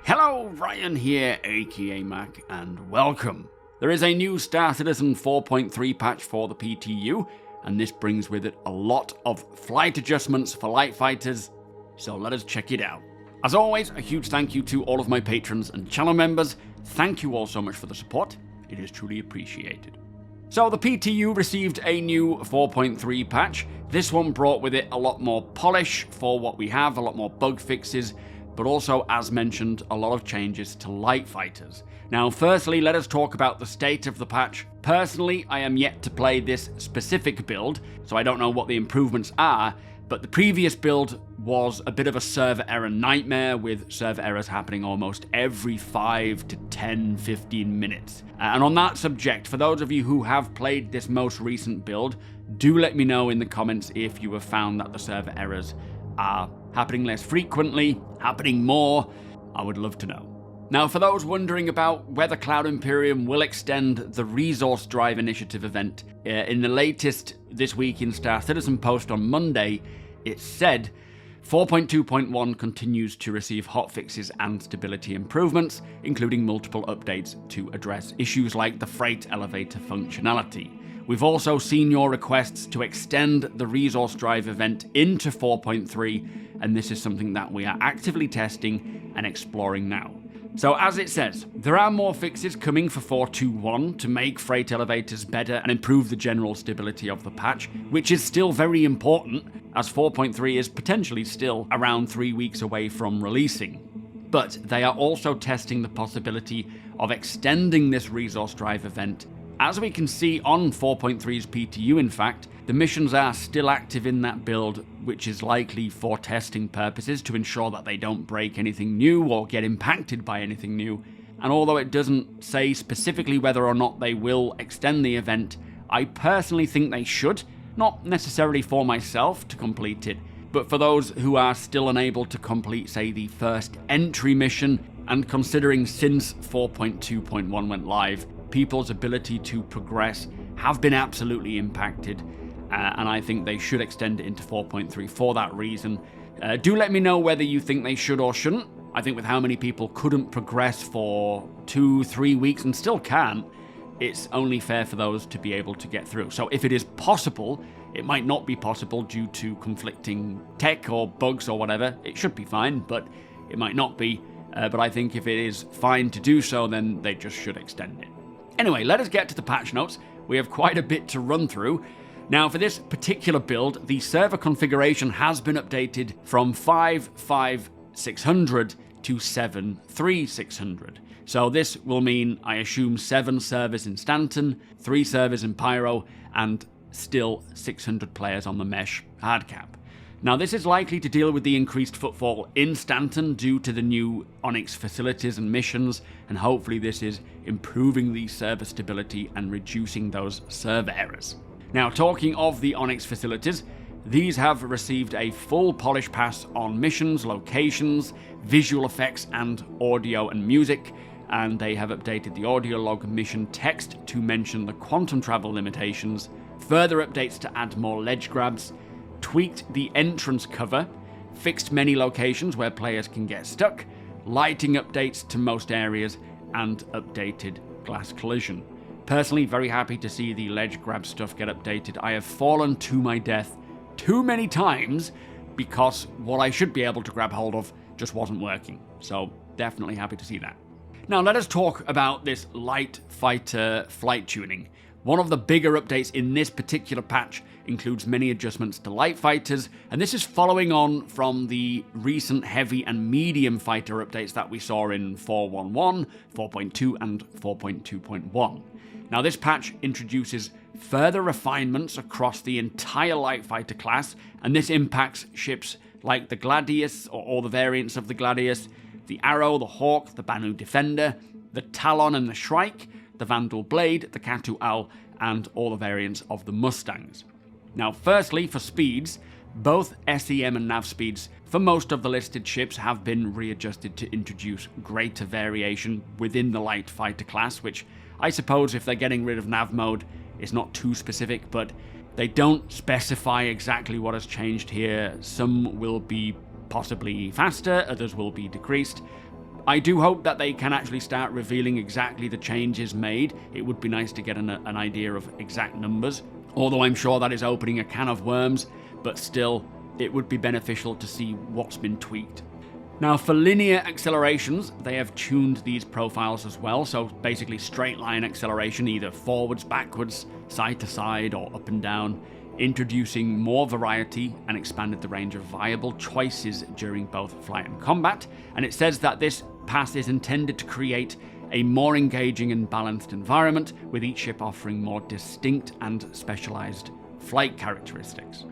Hello, Ryan here, aka Mac, and welcome. There is a new Star Citizen 4.3 patch for the PTU, and this brings with it a lot of flight adjustments for light fighters, so let us check it out. As always, a huge thank you to all of my patrons and channel members. Thank you all so much for the support, it is truly appreciated. So the PTU received a new 4.3 patch. This one brought with it a lot more polish for what we have, a lot more bug fixes, but also, as mentioned, a lot of changes to light fighters. Now, firstly, let us talk about the state of the patch. Personally, I am yet to play this specific build, so I don't know what the improvements are, but the previous build was a bit of a server error nightmare, with server errors happening almost every 5 to 10, 15 minutes. And on that subject, for those of you who have played this most recent build, do let me know in the comments if you have found that the server errors are happening less frequently, happening more. I would love to know. Now, for those wondering about whether Cloud Imperium will extend the Resource Drive Initiative event, in the latest This Week in Star Citizen post on Monday, it said 4.2.1 continues to receive hotfixes and stability improvements, including multiple updates to address issues like the freight elevator functionality. We've also seen your requests to extend the Resource Drive event into 4.3, and this is something that we are actively testing and exploring now. So as it says, there are more fixes coming for 4.2.1 to make freight elevators better and improve the general stability of the patch, which is still very important, as 4.3 is potentially still around 3 weeks away from releasing. But they are also testing the possibility of extending this Resource Drive event. As we can see on 4.3's PTU, in fact, the missions are still active in that build, which is likely for testing purposes to ensure that they don't break anything new or get impacted by anything new. And although it doesn't say specifically whether or not they will extend the event, I personally think they should, not necessarily for myself to complete it, but for those who are still unable to complete, say, the first entry mission, and considering since 4.2.1 went live, people's ability to progress have been absolutely impacted, and I think they should extend it into 4.3 for that reason. Do let me know whether you think they should or shouldn't. I think with how many people couldn't progress for 2-3 weeks and still can, it's only fair for those to be able to get through. So if it is possible, it might not be possible due to conflicting tech or bugs or whatever. It should be fine, but it might not be. But I think if it is fine to do so, then they just should extend it. Anyway, let us get to the patch notes. We have quite a bit to run through. Now, for this particular build, the server configuration has been updated from 5.5.600 to 7.3.600. So this will mean, I assume, 7 servers in Stanton, 3 servers in Pyro, and still 600 players on the Mesh hardcap. Now, this is likely to deal with the increased footfall in Stanton due to the new Onyx facilities and missions, and hopefully this is improving the server stability and reducing those server errors. Now, talking of the Onyx facilities, these have received a full polish pass on missions, locations, visual effects, and audio and music, and they have updated the audio log mission text to mention the quantum travel limitations, further updates to add more ledge grabs, tweaked the entrance cover, fixed many locations where players can get stuck, lighting updates to most areas, and updated glass collision. Personally, very happy to see the ledge grab stuff get updated. I have fallen to my death too many times because what I should be able to grab hold of just wasn't working. So definitely happy to see that. Now let us talk about this light fighter flight tuning. One of the bigger updates in this particular patch includes many adjustments to light fighters, and this is following on from the recent heavy and medium fighter updates that we saw in 4.1.1, 4.2, and 4.2.1. Now this patch introduces further refinements across the entire light fighter class, and this impacts ships like the Gladius, or all the variants of the Gladius, the Arrow, the Hawk, the Banu Defender, the Talon and the Shrike, the Vanduul Blade, the Katu Al, and all the variants of the Mustangs. Now, firstly, for speeds, both SEM and nav speeds for most of the listed ships have been readjusted to introduce greater variation within the light fighter class, which I suppose if they're getting rid of nav mode is not too specific, but they don't specify exactly what has changed here. Some will be possibly faster, others will be decreased. I do hope that they can actually start revealing exactly the changes made. It would be nice to get an idea of exact numbers, although I'm sure that is opening a can of worms, but still, it would be beneficial to see what's been tweaked. Now, for linear accelerations, they have tuned these profiles as well, so basically straight line acceleration, either forwards, backwards, side to side, or up and down, introducing more variety and expanded the range of viable choices during both flight and combat. And it says that this pass is intended to create a more engaging and balanced environment, with each ship offering more distinct and specialized flight characteristics.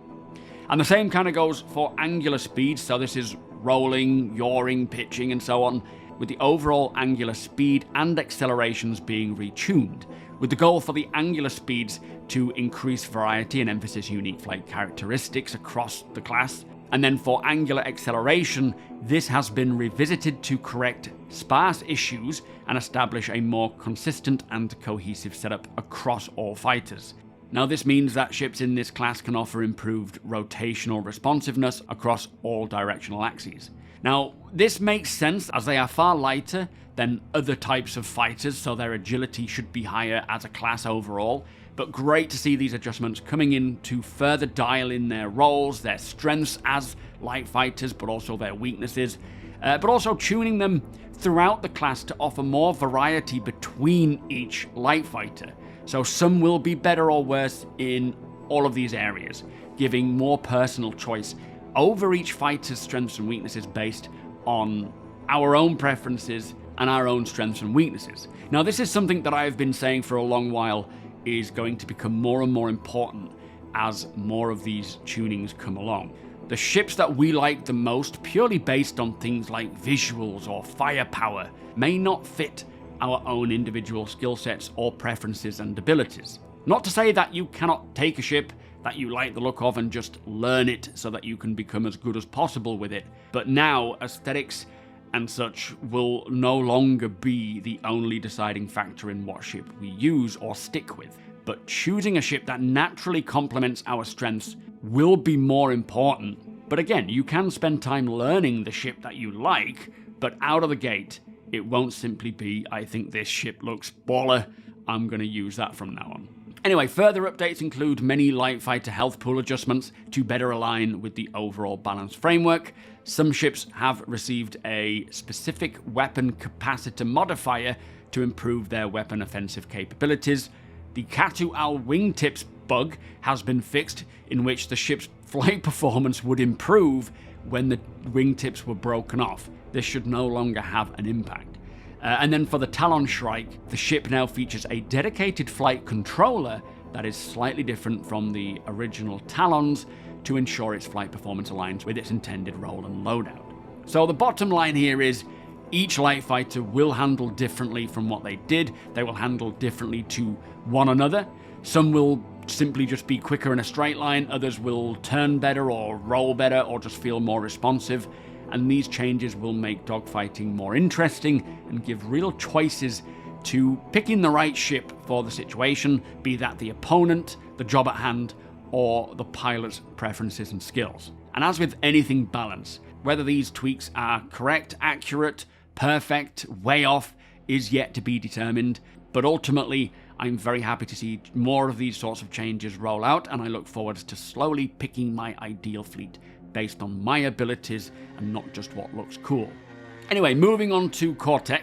And the same kind of goes for angular speeds, so this is rolling, yawing, pitching, and so on, with the overall angular speed and accelerations being retuned, with the goal for the angular speeds to increase variety and emphasize unique flight characteristics across the class. And then for angular acceleration, this has been revisited to correct sparse issues and establish a more consistent and cohesive setup across all fighters. Now, this means that ships in this class can offer improved rotational responsiveness across all directional axes. Now, this makes sense as they are far lighter than other types of fighters, so their agility should be higher as a class overall, but great to see these adjustments coming in to further dial in their roles, their strengths as light fighters, but also their weaknesses, but also tuning them throughout the class to offer more variety between each light fighter. So some will be better or worse in all of these areas, giving more personal choice over each fighter's strengths and weaknesses based on our own preferences and our own strengths and weaknesses. Now, this is something that I've been saying for a long while is going to become more and more important as more of these tunings come along. The ships that we like the most, purely based on things like visuals or firepower, may not fit our own individual skill sets or preferences and abilities. Not to say that you cannot take a ship that you like the look of and just learn it so that you can become as good as possible with it, but now aesthetics and such will no longer be the only deciding factor in what ship we use or stick with. But choosing a ship that naturally complements our strengths will be more important. But again, you can spend time learning the ship that you like, but out of the gate, it won't simply be, I think this ship looks baller, I'm going to use that from now on. Anyway, further updates include many light fighter health pool adjustments to better align with the overall balance framework. Some ships have received a specific weapon capacitor modifier to improve their weapon offensive capabilities. The Katu Al wingtips bug has been fixed, in which the ship's flight performance would improve when the wingtips were broken off. This should no longer have an impact. And then for the Talon Shrike, the ship now features a dedicated flight controller that is slightly different from the original Talons to ensure its flight performance aligns with its intended role and loadout. So the bottom line here is each light fighter will handle differently from what they did. They will handle differently to one another. Some will simply just be quicker in a straight line, others will turn better or roll better or just feel more responsive. And these changes will make dogfighting more interesting and give real choices to picking the right ship for the situation, be that the opponent, the job at hand, or the pilot's preferences and skills. And as with anything balance, whether these tweaks are correct, accurate, perfect, way off, is yet to be determined. But ultimately, I'm very happy to see more of these sorts of changes roll out, and I look forward to slowly picking my ideal fleet based on my abilities and not just what looks cool. Anyway, moving on to Cortec,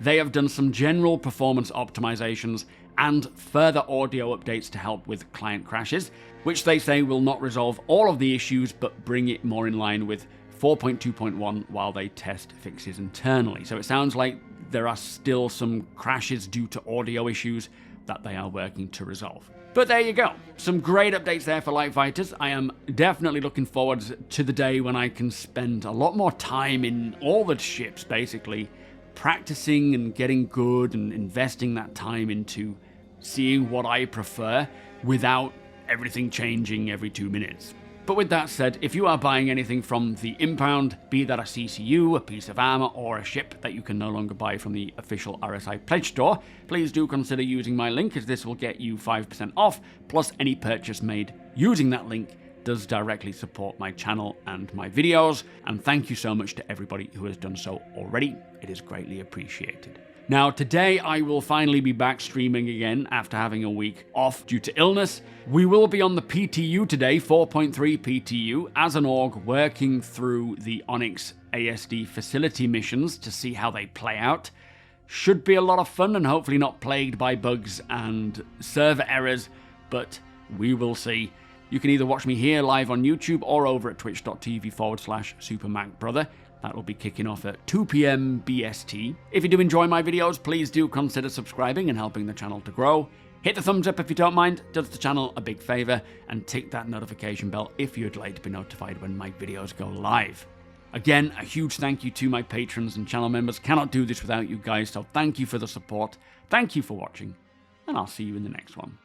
they have done some general performance optimizations and further audio updates to help with client crashes, which they say will not resolve all of the issues but bring it more in line with 4.2.1 while they test fixes internally. So it sounds like there are still some crashes due to audio issues that they are working to resolve. But there you go. Some great updates there for light fighters. I am definitely looking forward to the day when I can spend a lot more time in all the ships, basically, practicing and getting good and investing that time into seeing what I prefer without everything changing every 2 minutes. But with that said, if you are buying anything from the Impound, be that a CCU, a piece of armor, or a ship that you can no longer buy from the official RSI pledge store, please do consider using my link, as this will get you 5% off, plus any purchase made using that link does directly support my channel and my videos, and thank you so much to everybody who has done so already. It is greatly appreciated. Now, today I will finally be back streaming again after having a week off due to illness. We will be on the PTU today, 4.3 PTU, as an org working through the Onyx ASD facility missions to see how they play out. Should be a lot of fun and hopefully not plagued by bugs and server errors, but we will see. You can either watch me here live on YouTube or over at twitch.tv/SuperMacBrother. That will be kicking off at 2 p.m. BST. If you do enjoy my videos, please do consider subscribing and helping the channel to grow. Hit the thumbs up if you don't mind, does the channel a big favor, and tick that notification bell if you'd like to be notified when my videos go live. Again, a huge thank you to my patrons and channel members. Cannot do this without you guys, so thank you for the support, thank you for watching, and I'll see you in the next one.